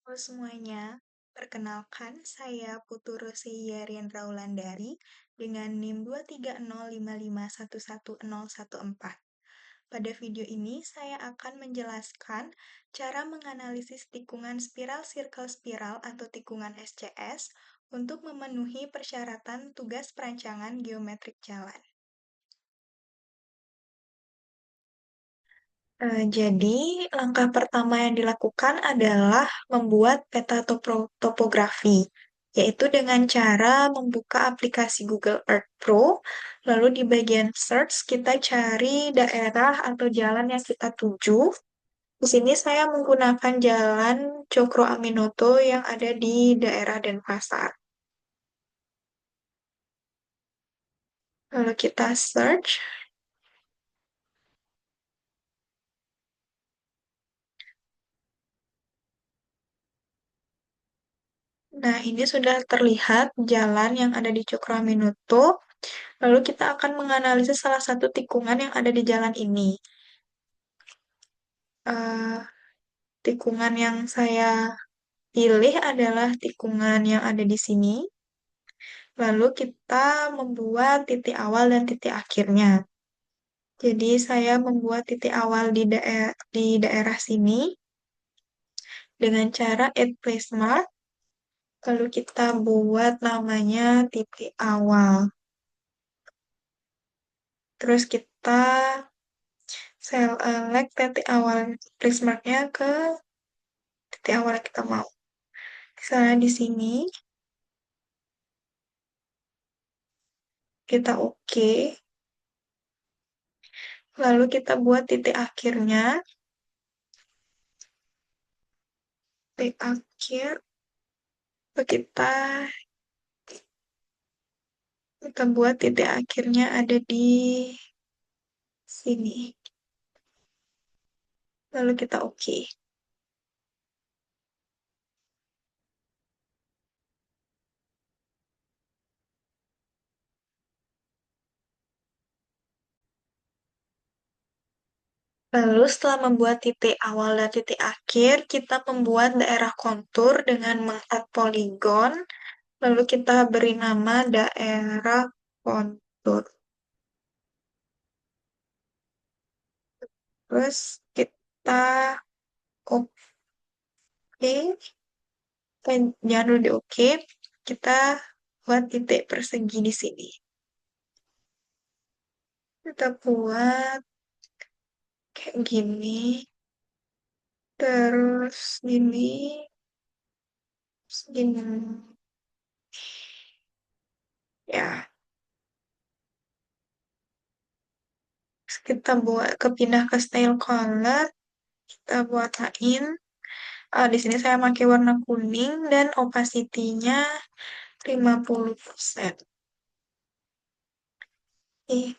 Halo semuanya, perkenalkan saya Putu Rosi Yarian Raulandari dengan NIM 23055111014. Pada video ini saya akan menjelaskan cara menganalisis tikungan spiral circle spiral atau tikungan SCS untuk memenuhi persyaratan tugas perancangan geometrik jalan. Jadi, langkah pertama yang dilakukan adalah membuat peta topografi, yaitu dengan cara membuka aplikasi Google Earth Pro, lalu di bagian search kita cari daerah atau jalan yang kita tuju. Di sini saya menggunakan jalan Cokro Aminoto yang ada di daerah Denpasar. Lalu kita search. Nah, ini sudah terlihat jalan yang ada di Cokro Aminoto. Lalu kita akan menganalisis salah satu tikungan yang ada di jalan ini. Eh, Tikungan yang saya pilih adalah tikungan yang ada di sini. Lalu kita membuat titik awal dan titik akhirnya. Jadi saya membuat titik awal di daerah sini dengan cara add place mark. Lalu kita buat namanya titik awal. Terus kita select titik awal place marknya ke titik awal yang kita mau. Misalnya di sini, kita oke. Lalu kita buat titik akhirnya. Titik akhir. Lalu kita buat titik akhirnya ada di sini. Lalu kita oke. Lalu setelah membuat titik awal dan titik akhir, kita membuat daerah kontur dengan meng-add poligon. Lalu kita beri nama daerah kontur. Terus kita oke. Jangan dulu di oke. Kita buat titik persegi di sini. Kita buat kayak gini. Terus gini. Terus gini. Ya, terus kita buat kepindah ke style color. Kita buatin. Di sini saya pakai warna kuning dan opacity-nya 50%. Ih,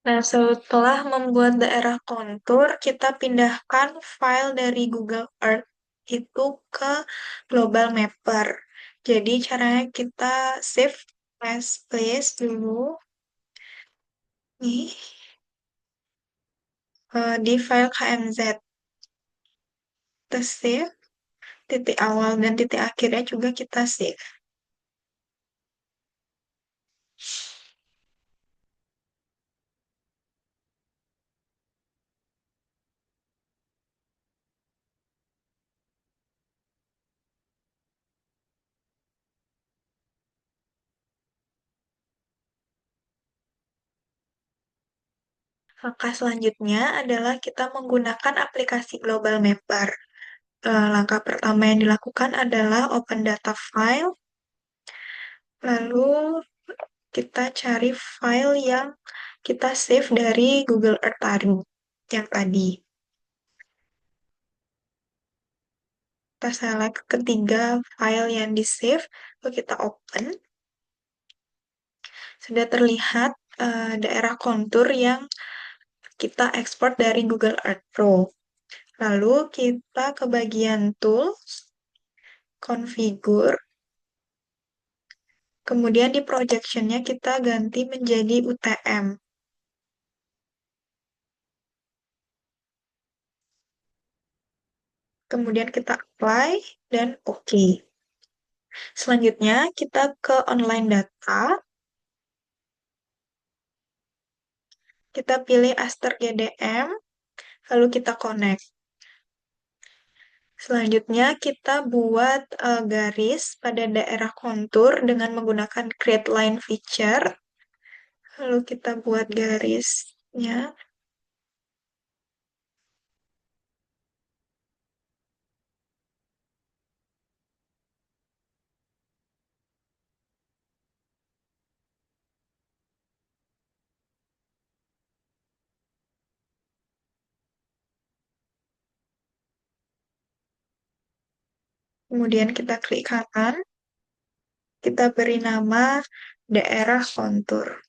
nah, setelah membuat daerah kontur, kita pindahkan file dari Google Earth itu ke Global Mapper. Jadi caranya kita save as place dulu nih di file KMZ. Kita save titik awal dan titik akhirnya juga kita save. Langkah selanjutnya adalah kita menggunakan aplikasi Global Mapper. Langkah pertama yang dilakukan adalah open data file, lalu kita cari file yang kita save dari Google Earth yang tadi. Kita select ketiga file yang di-save, lalu kita open. Sudah terlihat daerah kontur yang kita ekspor dari Google Earth Pro. Lalu kita ke bagian Tools, Configure, Kemudian di projectionnya kita ganti menjadi UTM. Kemudian kita apply dan oke. Selanjutnya kita ke online data. Kita pilih Aster GDM, lalu kita connect. Selanjutnya kita buat garis pada daerah kontur dengan menggunakan create line feature. Lalu kita buat garisnya. Kemudian kita klik kanan. Kita beri nama daerah kontur.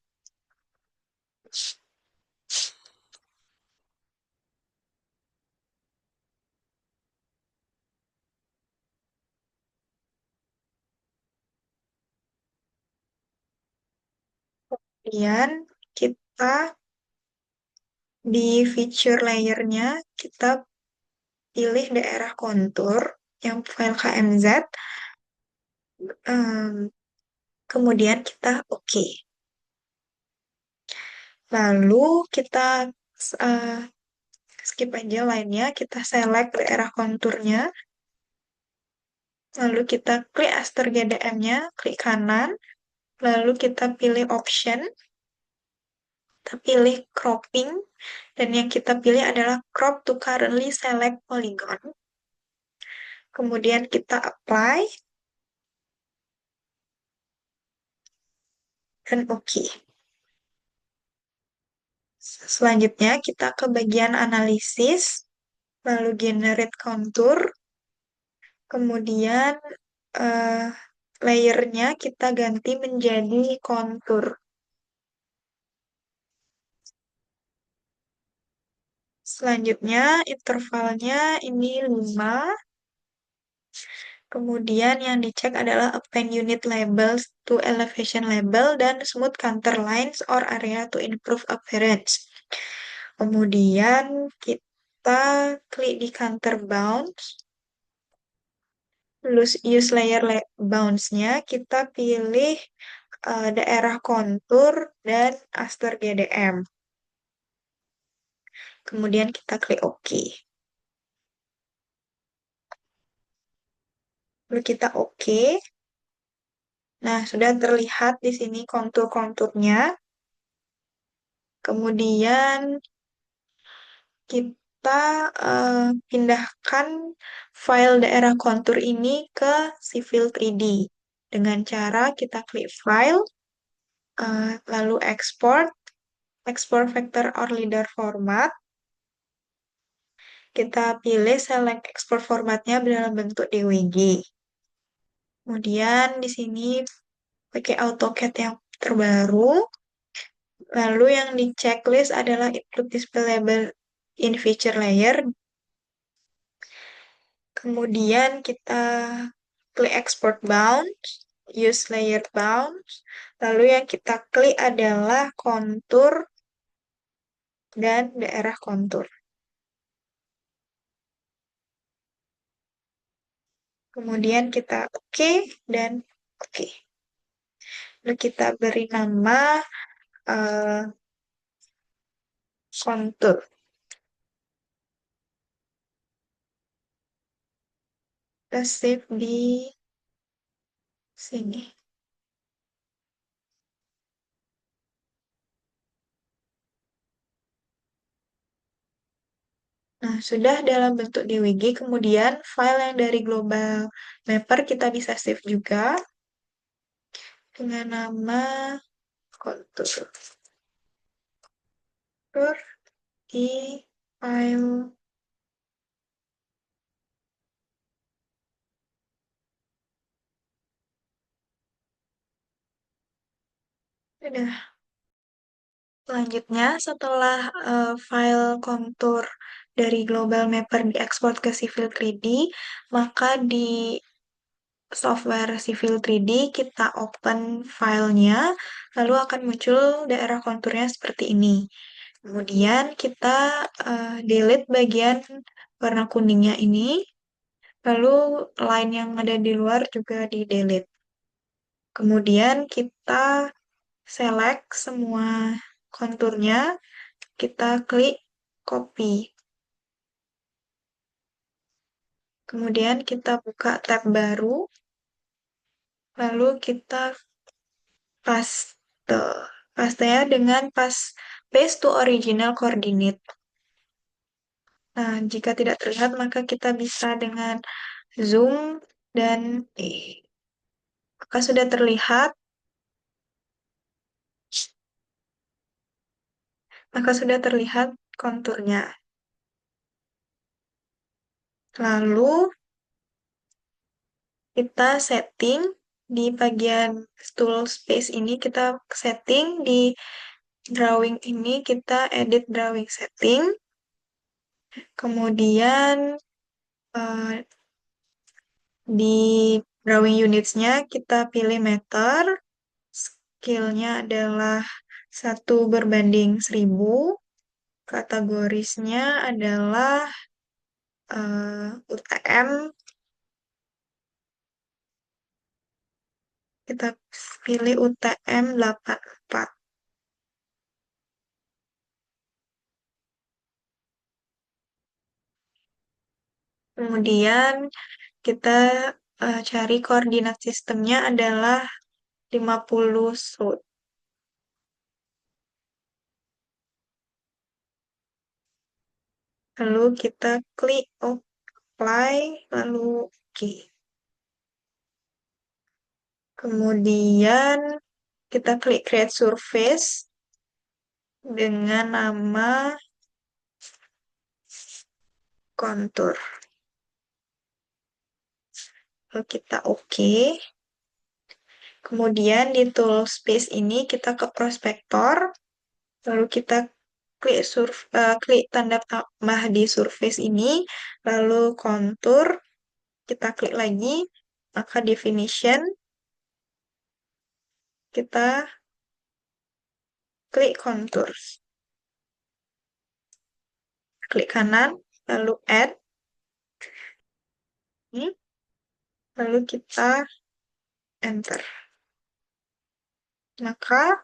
Kemudian kita di feature layernya kita pilih daerah kontur yang file KMZ. Em, Kemudian kita oke. Lalu kita eh, skip aja lainnya, kita select daerah konturnya, lalu kita klik Aster GDM-nya, klik kanan, lalu kita pilih option, kita pilih cropping, dan yang kita pilih adalah crop to currently select polygon. Kemudian kita apply, dan oke. Selanjutnya kita ke bagian analisis, lalu generate contour, kemudian eh, layernya kita ganti menjadi kontur. Selanjutnya intervalnya ini 5. Kemudian yang dicek adalah append unit labels to elevation label dan smooth contour lines or area to improve appearance. Kemudian kita klik di contour bounds. Use layer bounds-nya kita pilih daerah kontur dan aster GDM. Kemudian kita klik OK. Lalu kita OK. Nah, sudah terlihat di sini kontur-konturnya. Kemudian kita pindahkan file daerah kontur ini ke Civil 3D. Dengan cara kita klik File, lalu Export, Export Vector or Leader Format. Kita pilih Select Export Formatnya dalam bentuk DWG. Kemudian di sini pakai AutoCAD yang terbaru. Lalu yang di checklist adalah include display label in feature layer. Kemudian kita klik export bounds, use layer bounds. Lalu yang kita klik adalah kontur dan daerah kontur. Kemudian kita oke dan oke. Lalu kita beri nama eh, kontur. Kita save di sini. Nah, sudah dalam bentuk DWG, kemudian file yang dari Global Mapper kita bisa save juga dengan nama kontur. Kontur di file. Udah. Selanjutnya, setelah file kontur dari Global Mapper diekspor ke Civil 3D, maka di software Civil 3D, kita open filenya, lalu akan muncul daerah konturnya seperti ini. Kemudian kita delete bagian warna kuningnya ini, lalu line yang ada di luar juga di delete. Kemudian kita select semua konturnya, kita klik copy. Kemudian kita buka tab baru, lalu kita paste. Pastenya dengan paste to original coordinate. Nah, jika tidak terlihat, maka kita bisa dengan zoom dan maka sudah terlihat, konturnya. Lalu kita setting di bagian tool space ini, kita setting di drawing ini, kita edit drawing setting. Kemudian eh, di drawing unitsnya kita pilih meter, scale-nya adalah 1:1000, kategorisnya adalah UTM, kita pilih UTM 84. Kemudian kita cari koordinat sistemnya adalah 50 South. Lalu kita klik apply, lalu oke. Kemudian kita klik create surface dengan nama kontur. Lalu kita oke. Kemudian di tool space ini kita ke prospektor, lalu kita klik tanda tambah di surface ini, lalu kontur, kita klik lagi, maka definition, kita klik kontur. Klik kanan, lalu add, lalu kita enter. Maka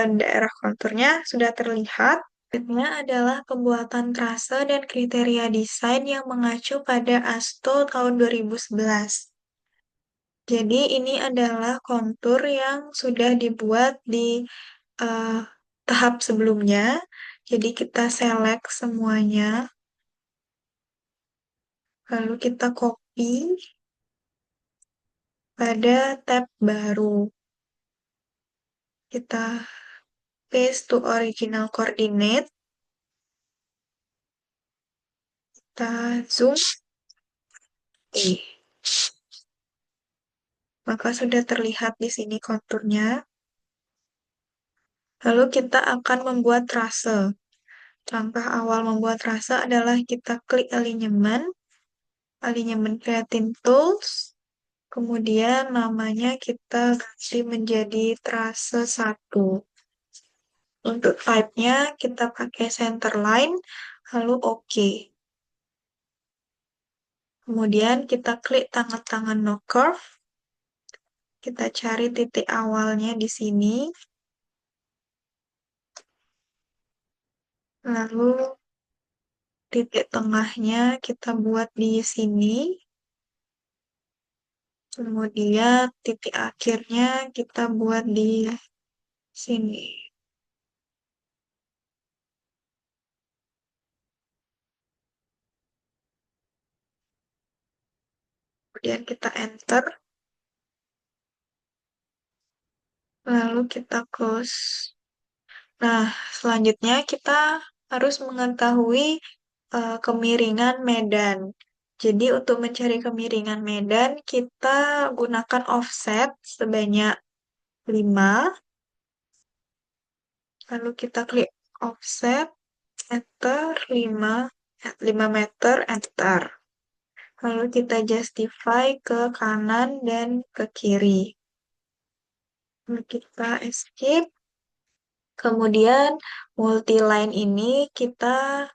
daerah konturnya sudah terlihat. Berikutnya adalah pembuatan trase dan kriteria desain yang mengacu pada ASTO tahun 2011. Jadi ini adalah kontur yang sudah dibuat di eh, tahap sebelumnya. Jadi kita select semuanya, lalu kita copy pada tab baru. Kita paste to original coordinate, kita zoom, maka sudah terlihat di sini konturnya. Lalu kita akan membuat trase. Langkah awal membuat trase adalah kita klik alignment, creating tools, kemudian namanya kita ganti menjadi trase 1. Untuk type-nya kita pakai center line, lalu oke. Kemudian kita klik tangan-tangan no curve, kita cari titik awalnya di sini, lalu titik tengahnya kita buat di sini, kemudian titik akhirnya kita buat di sini. Kemudian kita enter, lalu kita close. Nah, selanjutnya kita harus mengetahui kemiringan medan. Jadi untuk mencari kemiringan medan, kita gunakan offset sebanyak 5. Lalu kita klik offset, enter 5 meter, enter. Lalu kita justify ke kanan dan ke kiri. Lalu kita escape. Kemudian multi-line ini kita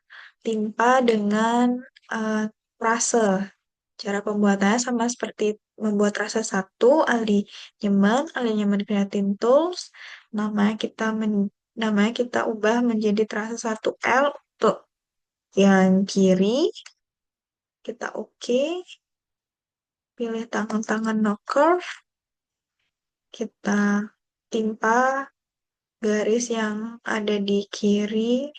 timpa dengan eh, frase. Cara pembuatannya sama seperti membuat rasa satu, alinyemen creating tools. Namanya kita namanya kita ubah menjadi terasa satu L untuk yang kiri. Kita oke, pilih tangan-tangan no curve, kita timpa garis yang ada di kiri.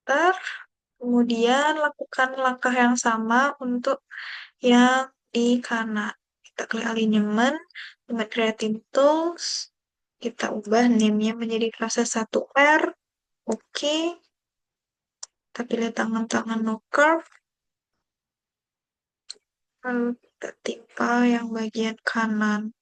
Ter, Kemudian lakukan langkah yang sama untuk yang di kanan. Kita klik alignment, dengan creating tools, kita ubah name-nya menjadi klase 1R. Oke, kita pilih tangan-tangan no curve, lalu kita timpa yang bagian kanan.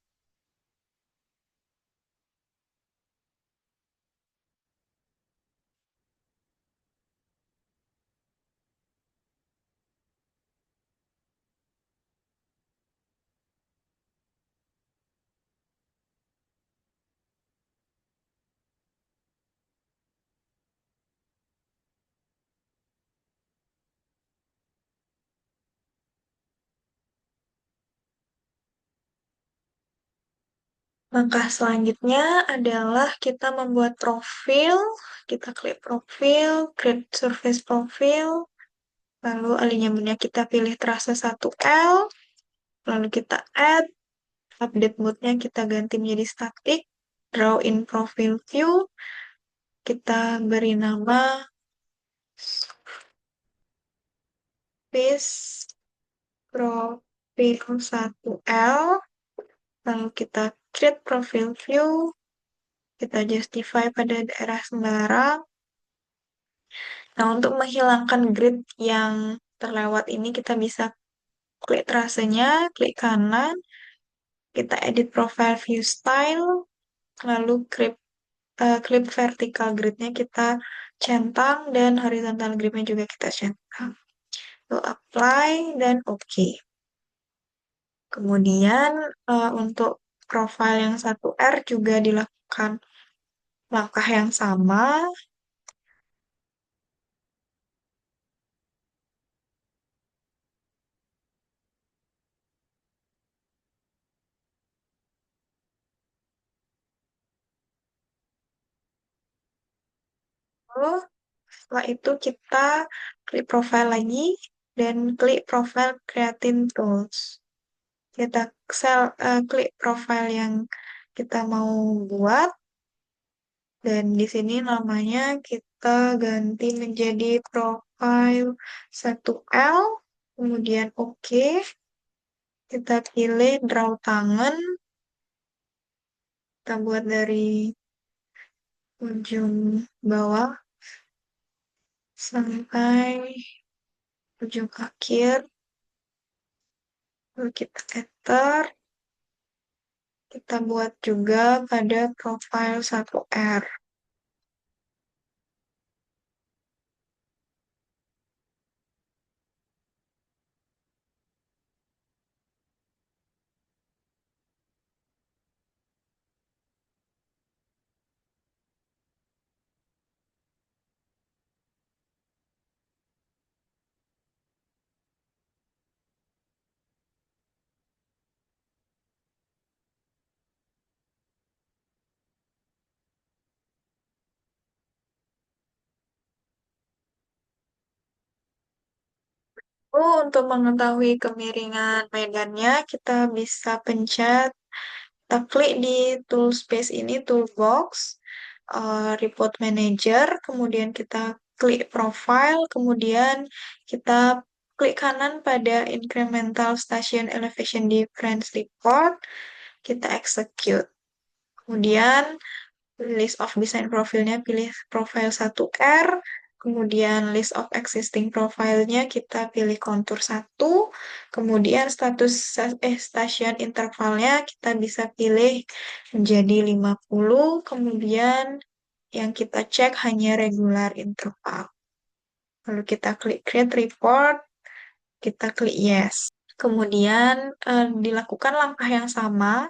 Langkah selanjutnya adalah kita membuat profil. Kita klik profil, create surface profile, lalu alignmentnya kita pilih terasa 1L, lalu kita add, update mode-nya kita ganti menjadi static, draw in profile view, kita beri nama space profile 1L, lalu kita create profile view, kita justify pada daerah sembarang. Nah, untuk menghilangkan grid yang terlewat ini, kita bisa klik trasenya, klik kanan, kita edit profile view style, lalu clip vertical gridnya kita centang, dan horizontal gridnya juga kita centang. Lalu apply, dan oke. Kemudian untuk profile yang 1R juga dilakukan langkah yang sama. Lalu setelah itu kita klik profile lagi dan klik profile creating tools. Kita klik profile yang kita mau buat, dan di sini namanya kita ganti menjadi profile 1L, kemudian oke. Kita pilih draw tangan, kita buat dari ujung bawah sampai ujung akhir. Lalu kita enter, kita buat juga pada profile 1R. Untuk mengetahui kemiringan medannya, kita bisa pencet, kita klik di tool space ini, toolbox, report manager, kemudian kita klik profile, kemudian kita klik kanan pada incremental station elevation difference report, kita execute. Kemudian list of design profilnya pilih profile 1R, kemudian list of existing profilnya kita pilih kontur 1, kemudian station intervalnya kita bisa pilih menjadi 50, kemudian yang kita cek hanya regular interval. Lalu kita klik create report, kita klik yes. Kemudian dilakukan langkah yang sama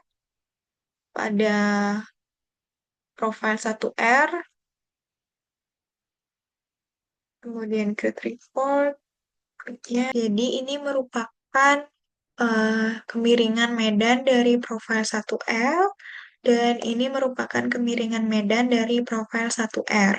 pada profile 1R, kemudian create report, ya. Jadi ini merupakan kemiringan medan dari profil 1L dan ini merupakan kemiringan medan dari profil 1R.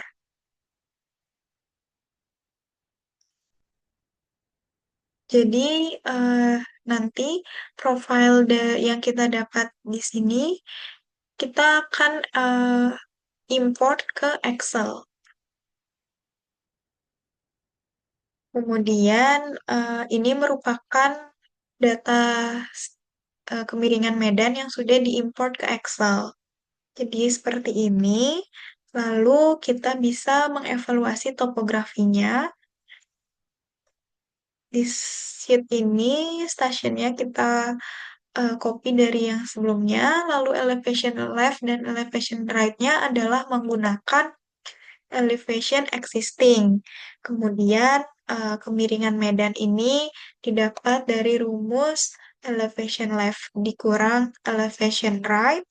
Jadi eh, nanti profil yang kita dapat di sini kita akan import ke Excel. Kemudian ini merupakan data kemiringan medan yang sudah diimport ke Excel. Jadi seperti ini. Lalu kita bisa mengevaluasi topografinya. Di sheet ini stasiunnya kita copy dari yang sebelumnya. Lalu elevation left dan elevation right-nya adalah menggunakan elevation existing. Kemudian kemiringan medan ini didapat dari rumus elevation left dikurang elevation right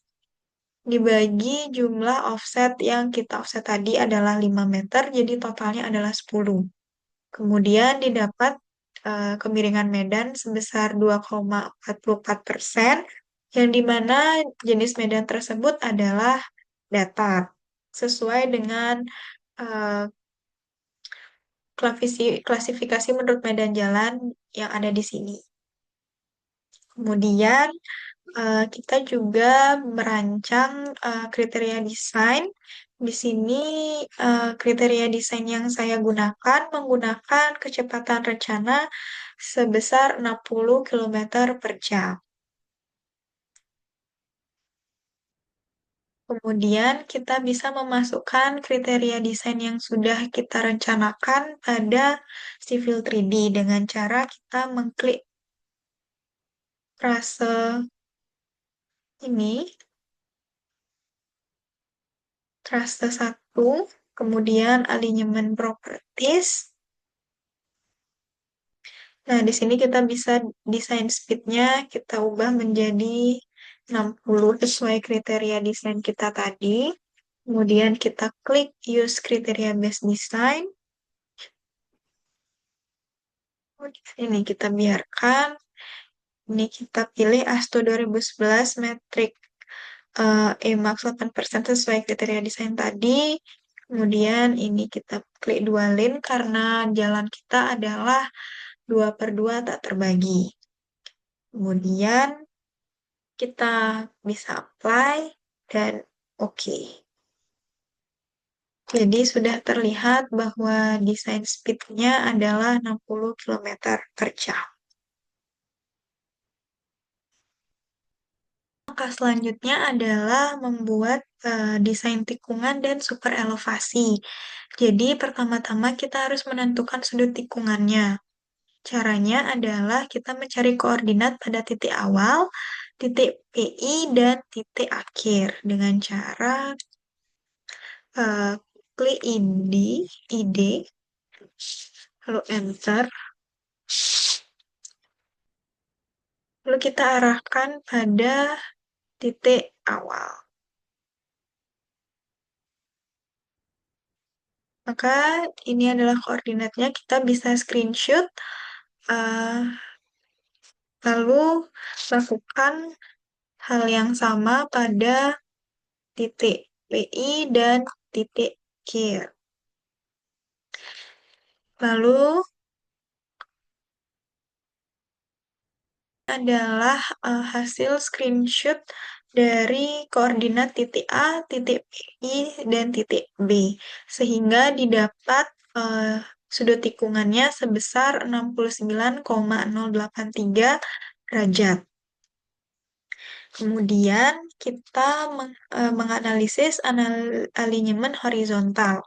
dibagi jumlah offset yang kita offset tadi adalah 5 meter, jadi totalnya adalah 10. Kemudian didapat kemiringan medan sebesar 2,44%, yang dimana jenis medan tersebut adalah datar, sesuai dengan eh, klasifikasi menurut medan jalan yang ada di sini. Kemudian kita juga merancang kriteria desain. Di sini kriteria desain yang saya gunakan menggunakan kecepatan rencana sebesar 60 km per jam. Kemudian kita bisa memasukkan kriteria desain yang sudah kita rencanakan pada Civil 3D dengan cara kita mengklik frase ini, frase 1, kemudian alignment properties. Nah, di sini kita bisa desain speed-nya, kita ubah menjadi 60 sesuai kriteria desain kita tadi. Kemudian kita klik use kriteria based design. Ini kita biarkan. Ini kita pilih ASTO 2011 metrik EMAX 8% sesuai kriteria desain tadi. Kemudian ini kita klik dua lane karena jalan kita adalah 2/2 tak terbagi. Kemudian kita bisa apply dan oke. Jadi sudah terlihat bahwa desain speed-nya adalah 60 km per jam. Langkah selanjutnya adalah membuat desain tikungan dan super elevasi. Jadi pertama-tama kita harus menentukan sudut tikungannya. Caranya adalah kita mencari koordinat pada titik awal, titik PI, dan titik akhir dengan cara klik ID, lalu enter, lalu kita arahkan pada titik awal. Maka ini adalah koordinatnya, kita bisa screenshot, lalu lakukan hal yang sama pada titik PI dan titik Q. Lalu adalah hasil screenshot dari koordinat titik A, titik I, dan titik B. Sehingga didapat sudut tikungannya sebesar 69,083 derajat. Kemudian kita menganalisis alinyemen horizontal.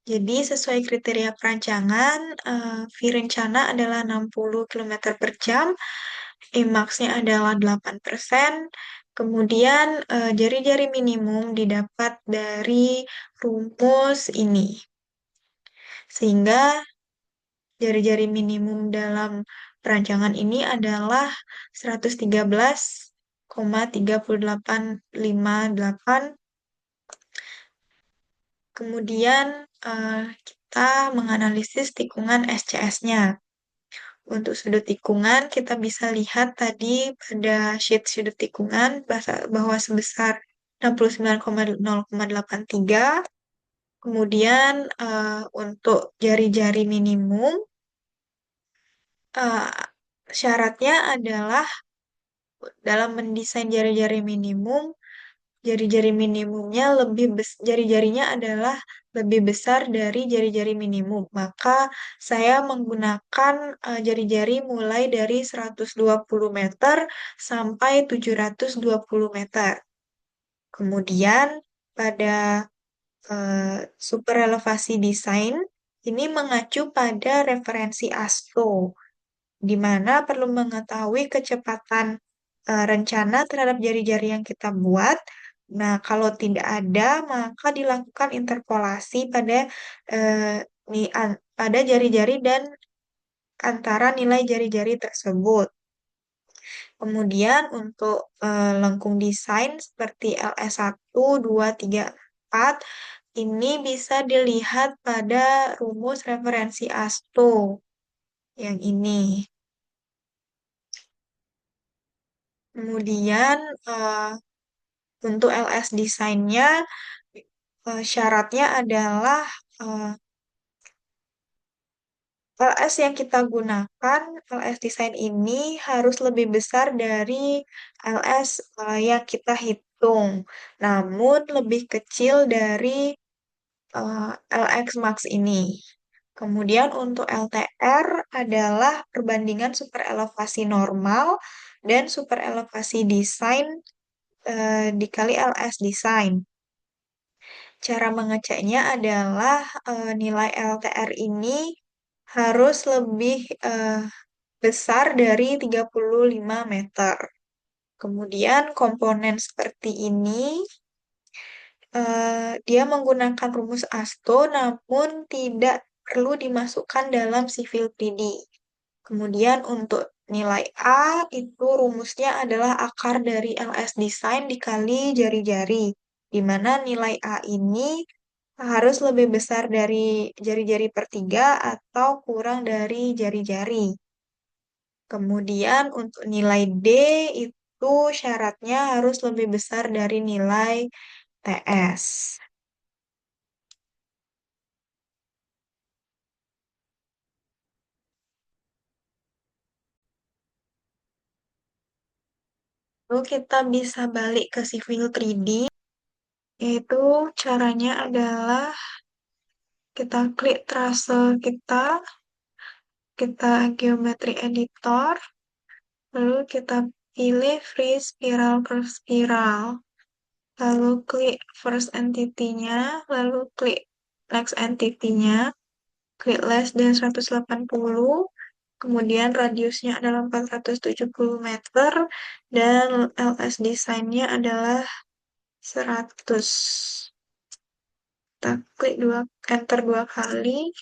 Jadi sesuai kriteria perancangan, V rencana adalah 60 km per jam, Emax-nya adalah 8%, kemudian jari-jari minimum didapat dari rumus ini. Sehingga jari-jari minimum dalam perancangan ini adalah 113,3858. Kemudian kita menganalisis tikungan SCS-nya. Untuk sudut tikungan, kita bisa lihat tadi pada sheet sudut tikungan bahwa sebesar 69,083. Kemudian untuk jari-jari minimum, eh, syaratnya adalah dalam mendesain jari-jari minimum, jari-jari minimumnya jari-jarinya adalah lebih besar dari jari-jari minimum. Maka saya menggunakan jari-jari mulai dari 120 meter sampai 720 meter. Kemudian pada super elevasi desain ini mengacu pada referensi ASTO, di mana perlu mengetahui kecepatan rencana terhadap jari-jari yang kita buat. Nah, kalau tidak ada, maka dilakukan interpolasi eh, pada jari-jari dan antara nilai jari-jari tersebut. Kemudian untuk lengkung desain seperti LS1, 2, 3, 4, ini bisa dilihat pada rumus referensi ASTO yang ini. Kemudian untuk LS desainnya syaratnya adalah eh, LS yang kita gunakan, LS desain ini harus lebih besar dari LS yang kita hitung, namun lebih kecil dari LX max ini. Kemudian untuk LTR adalah perbandingan super elevasi normal dan super elevasi desain dikali LS desain. Cara mengeceknya adalah nilai LTR ini harus lebih besar dari 35 meter. Kemudian komponen seperti ini dia menggunakan rumus ASTO namun tidak perlu dimasukkan dalam civil 3D. Kemudian untuk nilai A itu rumusnya adalah akar dari LS design dikali jari-jari, di mana nilai A ini harus lebih besar dari jari-jari per 3 atau kurang dari jari-jari. Kemudian untuk nilai D itu syaratnya harus lebih besar dari nilai TS. Lalu kita bisa balik ke Civil 3D, yaitu caranya adalah kita klik trase kita geometry editor, lalu kita pilih free spiral per spiral, lalu klik first entity-nya, lalu klik next entity-nya, klik less than 180, kemudian radiusnya adalah 470 meter, dan LS design-nya adalah 100. Kita klik enter dua kali,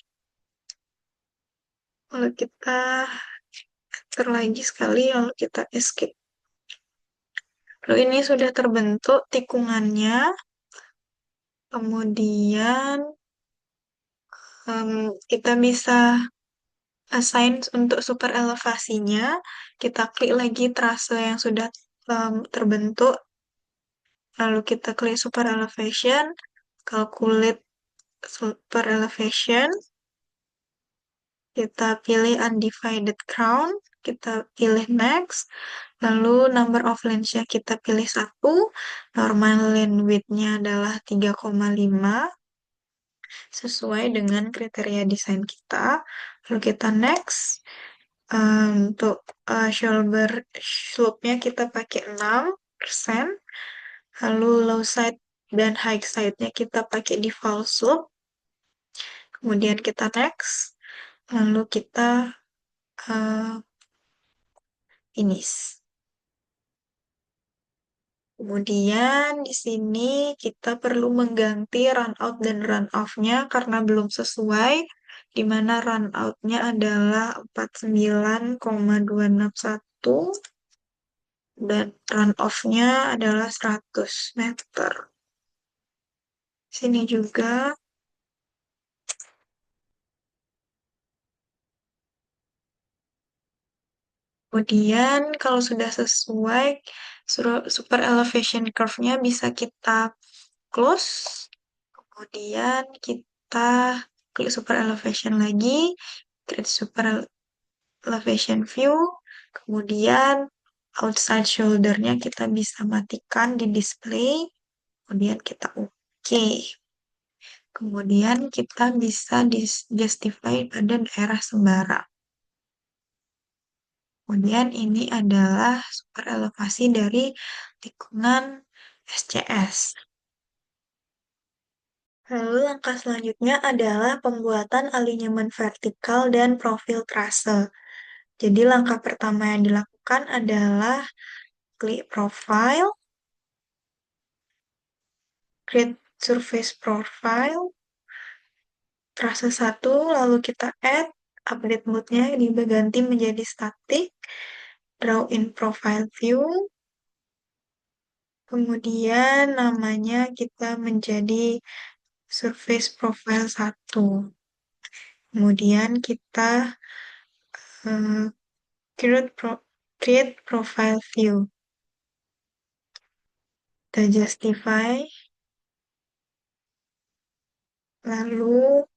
lalu kita enter lagi sekali, lalu kita escape. Lalu ini sudah terbentuk tikungannya, kemudian kita bisa assign untuk super elevasinya, kita klik lagi trase yang sudah terbentuk, lalu kita klik super elevation, calculate super elevation, kita pilih undivided crown, kita pilih next, lalu number of lens-nya kita pilih 1, normal lens width-nya adalah 3,5, sesuai dengan kriteria desain kita. Lalu kita next, untuk shoulder slope-nya kita pakai 6, Lalu low side dan high side-nya kita pakai default slope. Kemudian kita next. Lalu kita uh, finish. Kemudian di sini kita perlu mengganti run out dan run off-nya karena belum sesuai, di mana run out-nya adalah 49,261 dan run off-nya adalah 100 meter. Sini juga. Kemudian kalau sudah sesuai, super elevation curve-nya bisa kita close. Kemudian kita klik super elevation lagi, create super elevation view. Kemudian outside shoulder-nya kita bisa matikan di display. Kemudian kita oke. Kemudian kita bisa justify pada daerah Sembara. Kemudian ini adalah super elevasi dari tikungan SCS. Lalu langkah selanjutnya adalah pembuatan alinyemen vertikal dan profil trase. Jadi langkah pertama yang dilakukan adalah klik profile, create surface profile, trase 1, lalu kita add, update mode-nya diganti menjadi static, draw in profile view, kemudian namanya kita menjadi surface profile 1. Kemudian kita eh, create profile view. Kita justify, lalu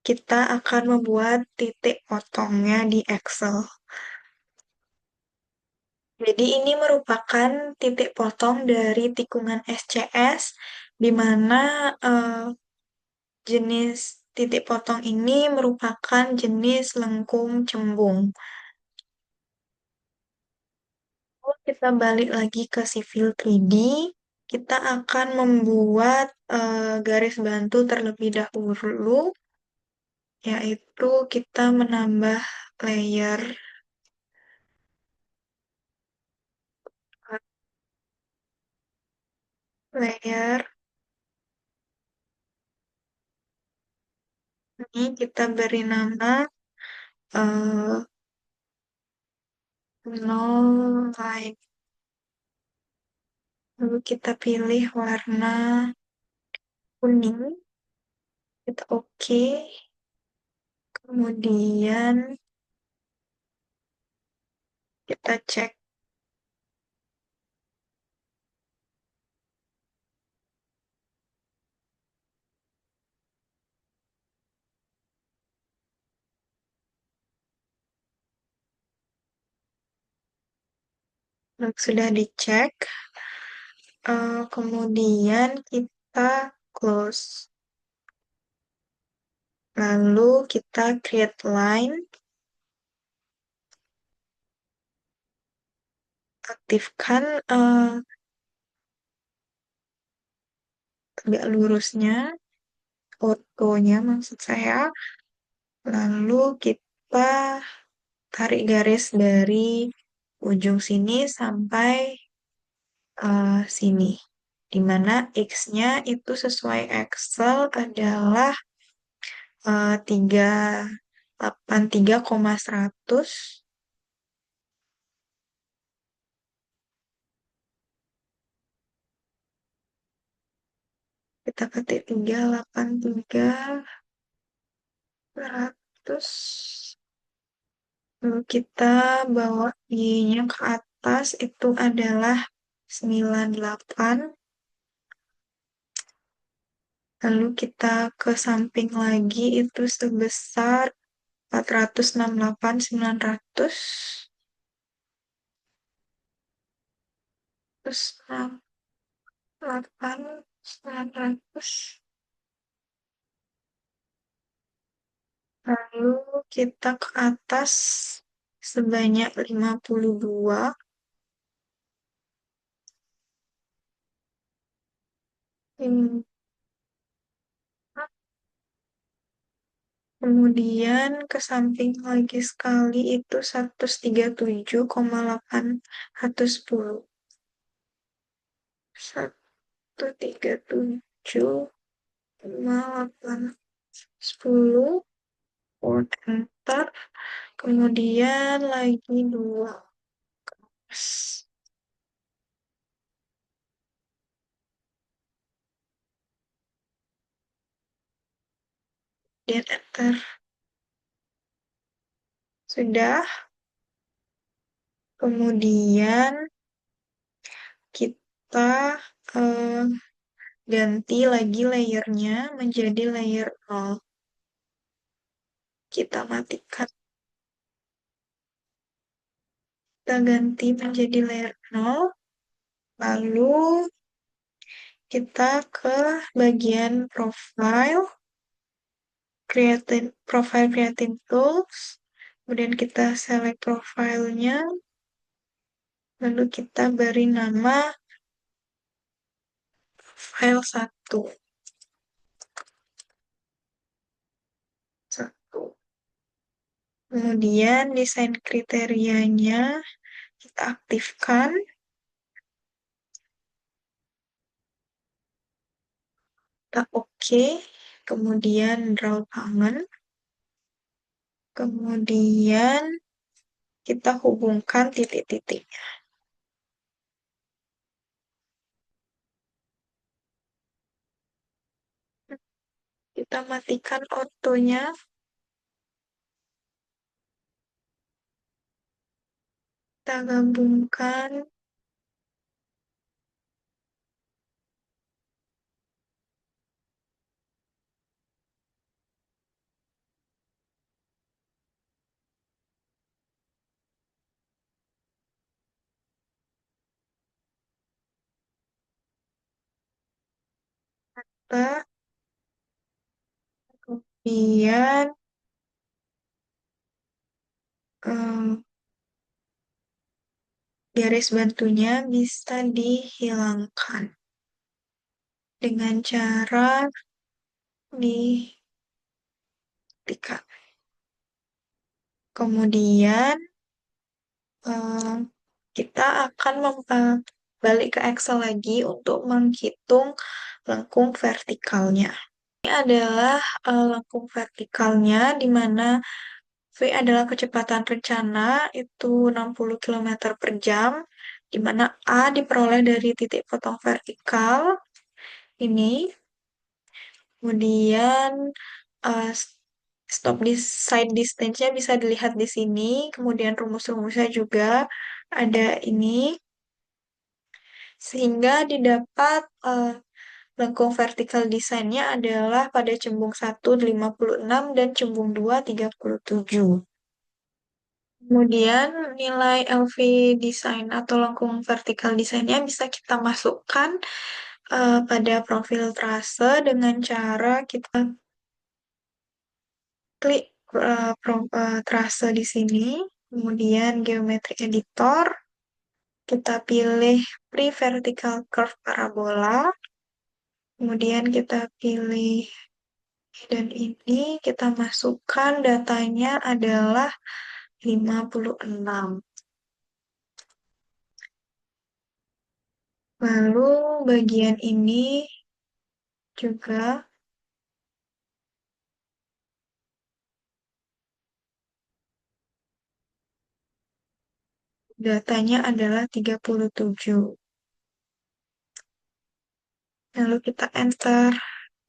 kita akan membuat titik potongnya di Excel. Jadi ini merupakan titik potong dari tikungan SCS, di mana jenis titik potong ini merupakan jenis lengkung cembung. Lalu kita balik lagi ke Civil 3D, kita akan membuat garis bantu terlebih dahulu, yaitu kita menambah layer layer ini kita beri nama eh, null line. Lalu kita pilih warna kuning, kita oke. Kemudian kita cek. Lalu sudah dicek, kemudian kita close. Lalu kita create line, aktifkan tegak lurusnya, fotonya maksud saya. Lalu kita tarik garis dari ujung sini sampai sini. Di mana X-nya itu sesuai Excel adalah 383,100. Kita ketik 383,100. Lalu kita bawa Y-nya ke atas, itu adalah 98. Lalu kita ke samping lagi, itu sebesar 468,900. Terus 68,900. Lalu kita ke atas sebanyak 52. Hmm, Kemudian ke samping lagi sekali itu 137,810. 137,810. Word enter. Kemudian lagi 2. Dan enter. Sudah. Kemudian kita eh, ganti lagi layernya menjadi layer 0. Kita matikan. Kita ganti menjadi layer 0. Lalu kita ke bagian profile, creating tools. Kemudian kita select profilenya. Lalu kita beri nama file 1. Satu. Kemudian desain kriterianya kita aktifkan. Kita oke. Kemudian draw tangan. Kemudian kita hubungkan titik-titiknya. Kita matikan ortonya. Kita gabungkan. Kita kemudian eh, garis bantunya bisa dihilangkan dengan cara ditikan. Kemudian eh, kita akan balik ke Excel lagi untuk menghitung lengkung vertikalnya. Ini adalah lengkung vertikalnya di mana V adalah kecepatan rencana itu 60 km per jam, di mana A diperoleh dari titik potong vertikal ini. Kemudian eh, stop di side distance-nya bisa dilihat di sini. Kemudian rumus-rumusnya juga ada ini. Sehingga didapat lengkung vertikal desainnya adalah pada cembung 1 56 dan cembung 2 37. Kemudian nilai LV design atau lengkung vertikal desainnya bisa kita masukkan pada profil trase dengan cara kita klik trase di sini, kemudian geometri editor, kita pilih pre-vertical curve parabola, kemudian kita pilih dan ini kita masukkan datanya adalah 56. Lalu bagian ini juga datanya adalah 37. Lalu kita enter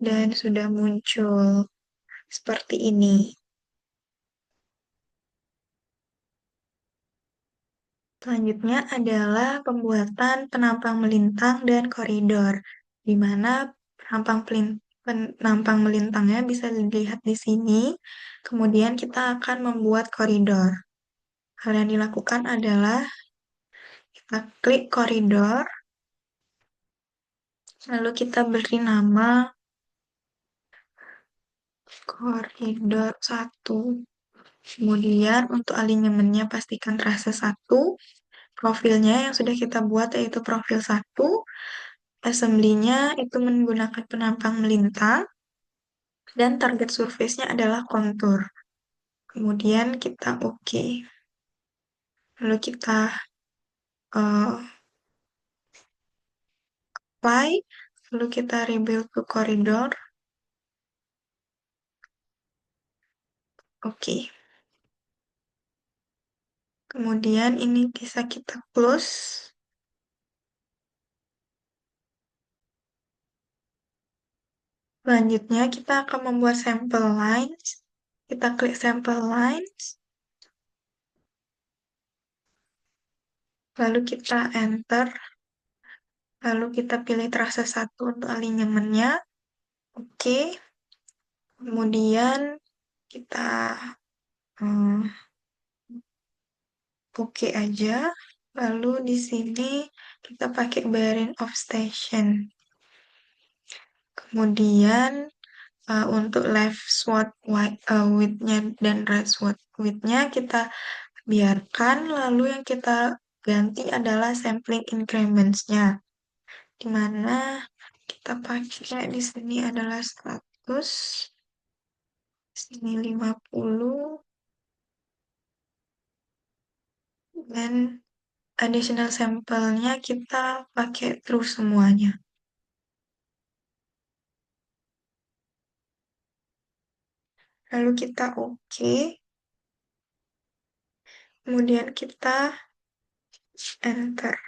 dan sudah muncul seperti ini. Selanjutnya adalah pembuatan penampang melintang dan koridor, di mana penampang melintangnya bisa dilihat di sini. Kemudian kita akan membuat koridor. Hal yang dilakukan adalah kita klik koridor, lalu kita beri nama koridor 1. Kemudian untuk alinyemennya pastikan trase 1. Profilnya yang sudah kita buat yaitu profil 1. Assembly-nya itu menggunakan penampang melintang dan target surface-nya adalah kontur. Kemudian kita oke. Lalu kita uh, apply, lalu kita rebuild ke koridor. Oke. Kemudian ini bisa kita close. Selanjutnya kita akan membuat sampel lines. Kita klik sampel lines. Lalu kita enter. Lalu kita pilih trase 1 untuk alignment-nya. Oke. Kemudian kita hmm, oke aja. Lalu di sini kita pakai bearing of station. Kemudian untuk left sword width-nya dan right sword width-nya kita biarkan. Lalu yang kita ganti adalah sampling increments-nya. Di mana kita pakai di sini adalah 100, sini 50, dan additional sampelnya kita pakai terus semuanya. Lalu kita oke. Kemudian kita enter.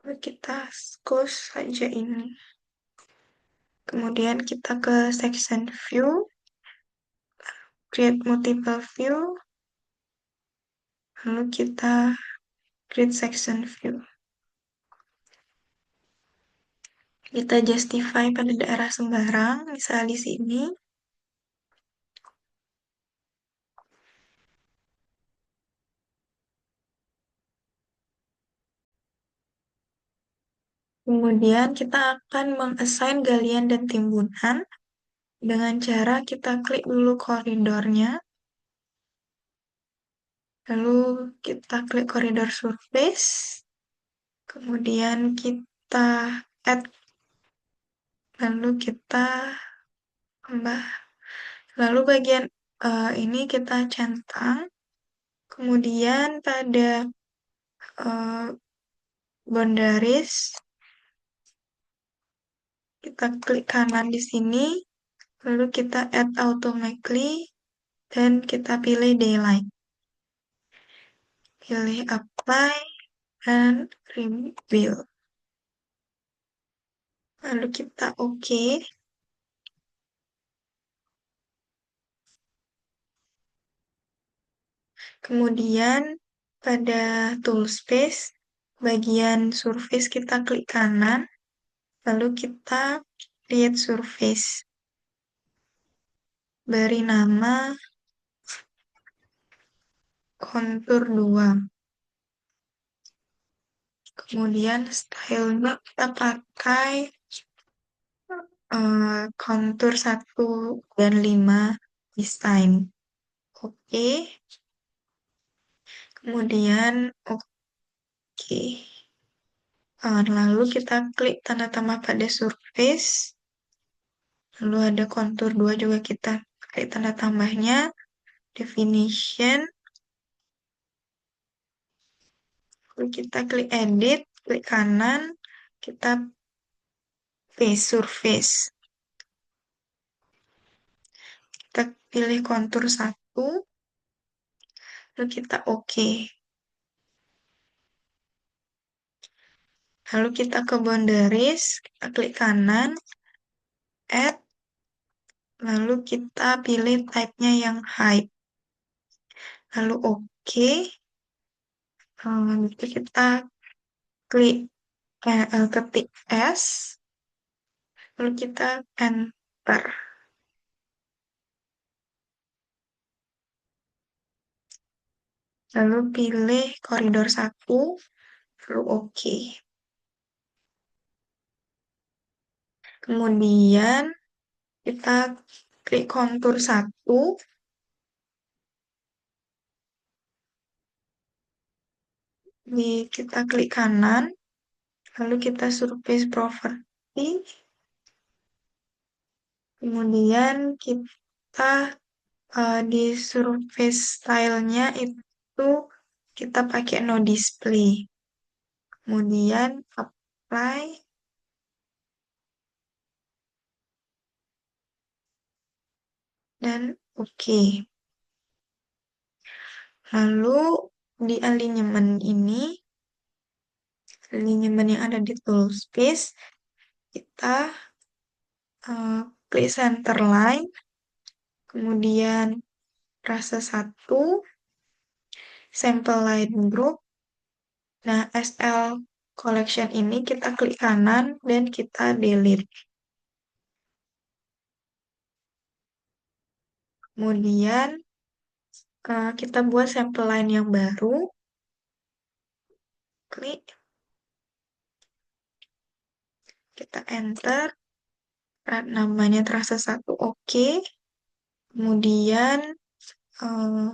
Lalu kita close saja ini. Kemudian kita ke section view, create multiple view, lalu kita create section view. Kita justify pada daerah sembarang, misal di sini. Kemudian kita akan mengassign galian dan timbunan dengan cara kita klik dulu koridornya, lalu kita klik koridor surface, kemudian kita add, lalu kita tambah. Lalu bagian ini kita centang, kemudian pada boundaries kita klik kanan di sini, lalu kita add automatically dan kita pilih daylight. Pilih apply dan rebuild. Lalu kita oke. Kemudian pada tool space, bagian surface kita klik kanan, lalu kita create surface. Beri nama kontur 2. Kemudian stylenya kita pakai kontur 1 dan 5 design. Oke. Kemudian oke. Lalu kita klik tanda tambah pada surface. Lalu ada kontur 2 juga kita klik tanda tambahnya. Definition. Lalu kita klik edit, klik kanan, kita paste surface. Kita pilih kontur 1, lalu kita oke. Lalu kita ke boundaries, kita klik kanan, add, lalu kita pilih type-nya yang height. Lalu oke. Lalu kita klik ketik S, lalu kita enter. Lalu pilih koridor 1, lalu oke. Kemudian kita klik kontur 1, kita klik kanan, Lalu kita surface property, kemudian kita di surface stylenya itu kita pakai no display. Kemudian apply dan oke. Lalu di alignment ini, alignment yang ada di tool space, kita klik center line, kemudian rasa satu, sample line group. Nah, SL collection ini kita klik kanan dan kita delete. Kemudian kita buat sampel line yang baru. Klik, kita enter. Namanya terasa satu, oke. Kemudian eh,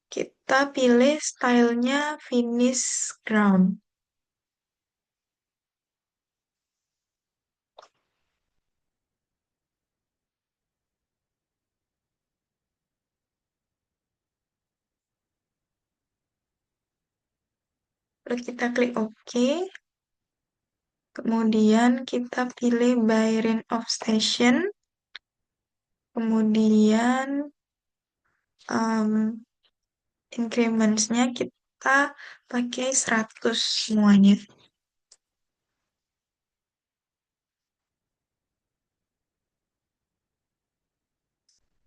kita pilih stylenya finish ground. Lalu kita klik OK. Kemudian kita pilih by range of station. Kemudian increments-nya kita pakai 100 semuanya.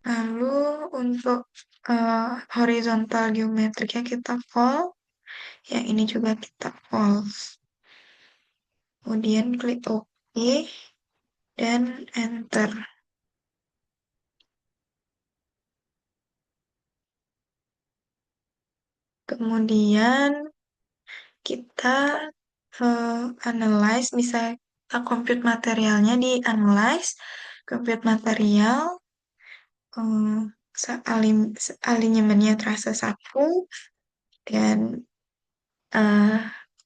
Lalu untuk horizontal geometriknya kita call. Yang ini juga kita call. Kemudian klik OK dan enter. Kemudian kita analyze, bisa kita compute materialnya di analyze, compute material, alignmentnya terasa satu, dan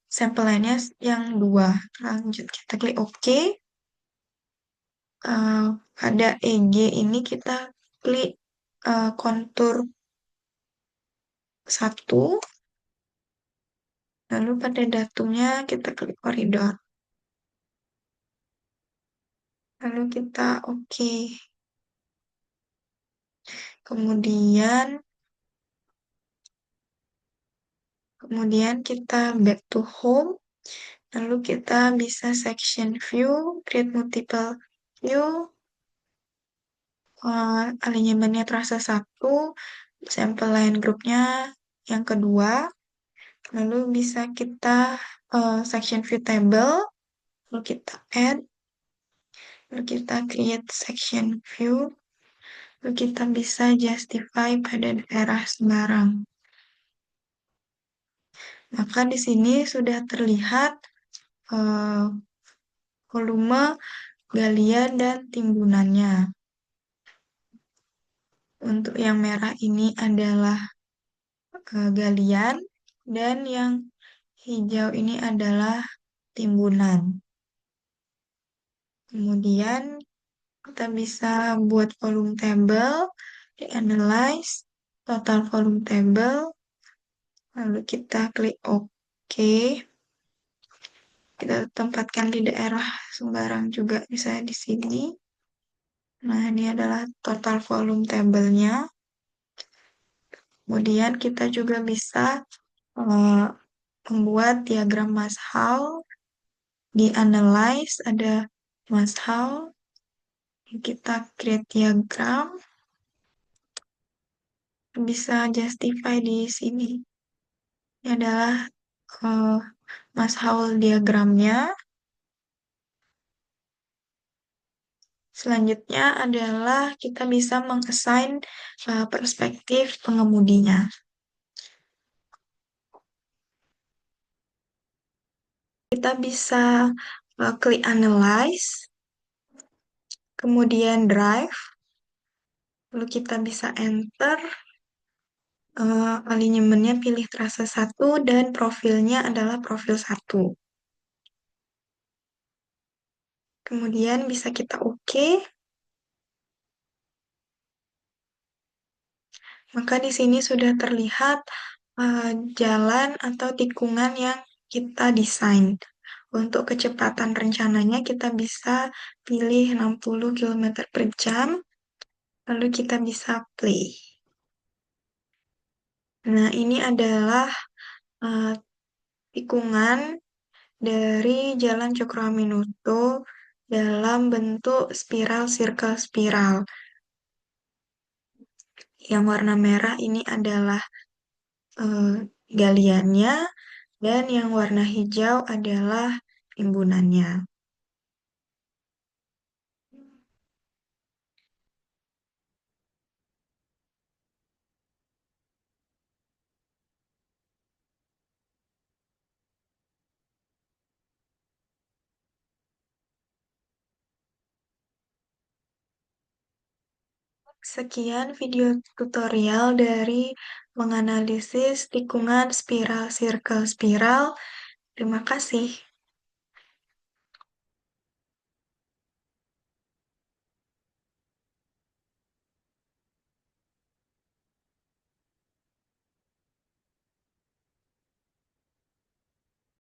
sampel lainnya yang dua. Lanjut kita klik OK. Pada EG ini kita klik kontur satu, lalu pada datumnya kita klik koridor. Lalu kita OK. Kemudian kita back to home. Lalu kita bisa section view, create multiple view, alignmentnya terasa satu, sampel line groupnya yang kedua. Lalu bisa kita section view table, lalu kita add, lalu kita create section view, lalu kita bisa justify pada daerah sembarang. Maka di sini sudah terlihat volume galian dan timbunannya. Untuk yang merah ini adalah galian dan yang hijau ini adalah timbunan. Kemudian kita bisa buat volume table, di analyze, total volume table, lalu kita klik OK. Kita tempatkan di daerah sembarang juga, misalnya di sini. Nah, ini adalah total volume table-nya. Kemudian kita juga bisa membuat diagram Mash-Hall. Di analyze ada Mash-Hall. Kita create diagram. Bisa justify di sini. Ini adalah Mash-Hall diagramnya. Selanjutnya adalah kita bisa mengassign perspektif pengemudinya. Kita bisa klik analyze, kemudian drive, lalu kita bisa enter, alignmentnya pilih terasa satu, dan profilnya adalah profil satu. Kemudian bisa kita oke, maka di sini sudah terlihat jalan atau tikungan yang kita desain. Untuk kecepatan rencananya kita bisa pilih 60 km per jam, lalu kita bisa play. Nah, ini adalah eh, tikungan dari Jalan Cokroaminoto dalam bentuk spiral circle spiral. Yang warna merah ini adalah eh, galiannya, dan yang warna hijau adalah timbunannya. Sekian video tutorial dari menganalisis tikungan spiral circle spiral. Terima kasih.